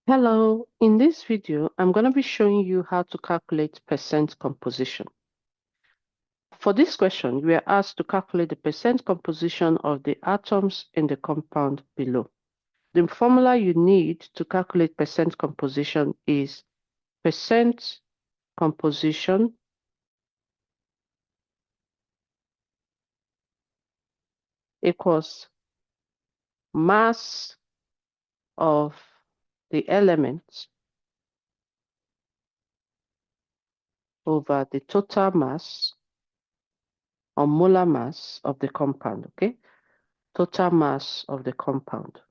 Hello, in this video, I'm going to be showing you how to calculate percent composition. For this question, we are asked to calculate the percent composition of the atoms in the compound below. The formula you need to calculate percent composition is percent composition equals mass of the element over the total mass or molar mass of the compound, okay? Total mass of the compound.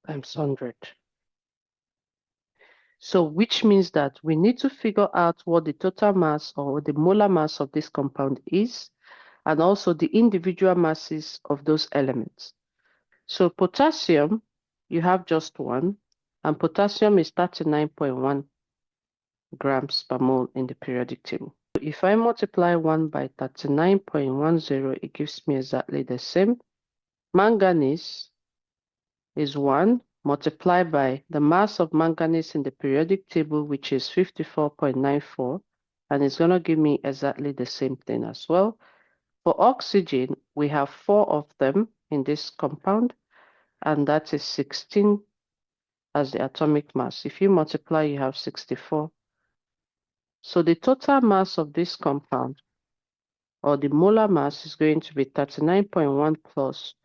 Times 100. So which means that we need to figure out what the total mass or the molar mass of this compound is, and also the individual masses of those elements. So potassium, you have just one, and potassium is 39.1 grams per mole in the periodic table. If I multiply 1 by 39.10, it gives me exactly the same. Manganese is 1 multiplied by the mass of manganese in the periodic table, which is 54.94, and it's going to give me exactly the same thing as well. For oxygen, we have 4 of them in this compound, and that is 16 as the atomic mass. If you multiply, you have 64. So the total mass of this compound, or the molar mass, is going to be 39.1 plus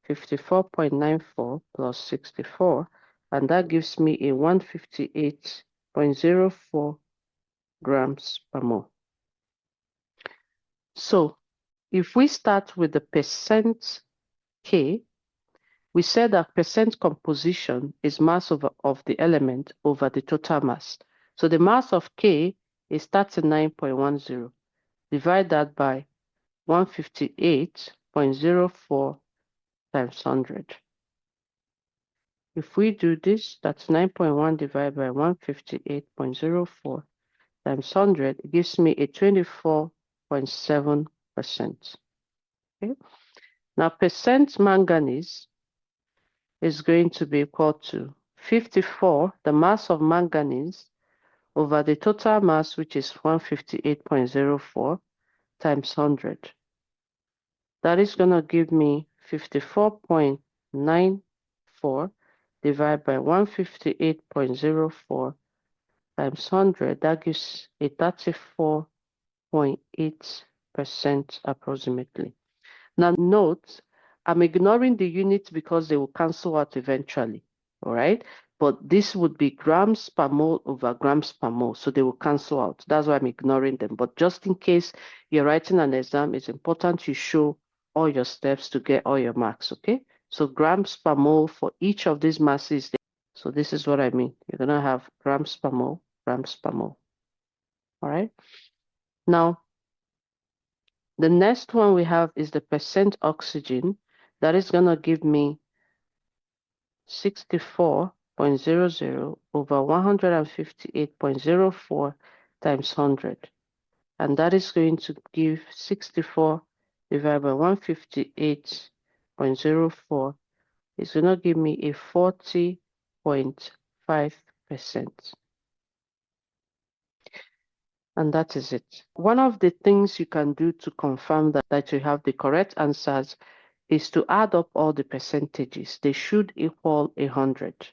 54.94 plus 64, and that gives me a 158.04 grams per mole. So if we start with the percent K, we said that percent composition is mass of the element over the total mass. So the mass of K is 39.10. Divide that by 158.04 times 100. If we do this, that's 9.1 divided by 158.04 times 100, it gives me a 24.7%. Okay. Now, percent manganese is going to be equal to 54, the mass of manganese, over the total mass, which is 158.04 times 100. That is going to give me 54.94 divided by 158.04 times 100. That gives a 34.8% approximately. Now note, I'm ignoring the units because they will cancel out eventually, all right? But this would be grams per mole over grams per mole, so they will cancel out. That's why I'm ignoring them. But just in case you're writing an exam, it's important you show all your steps to get all your marks, okay? So grams per mole for each of these masses. So this is what I mean. You're gonna have grams per mole, all right? Now, the next one we have is the percent oxygen. That is gonna give me 64.00 over 158.04 times 100. And that is going to give 64 divided by 158.04. It's going to give me a 40.5%. And that is it. One of the things you can do to confirm that you have the correct answers is to add up all the percentages. They should equal 100.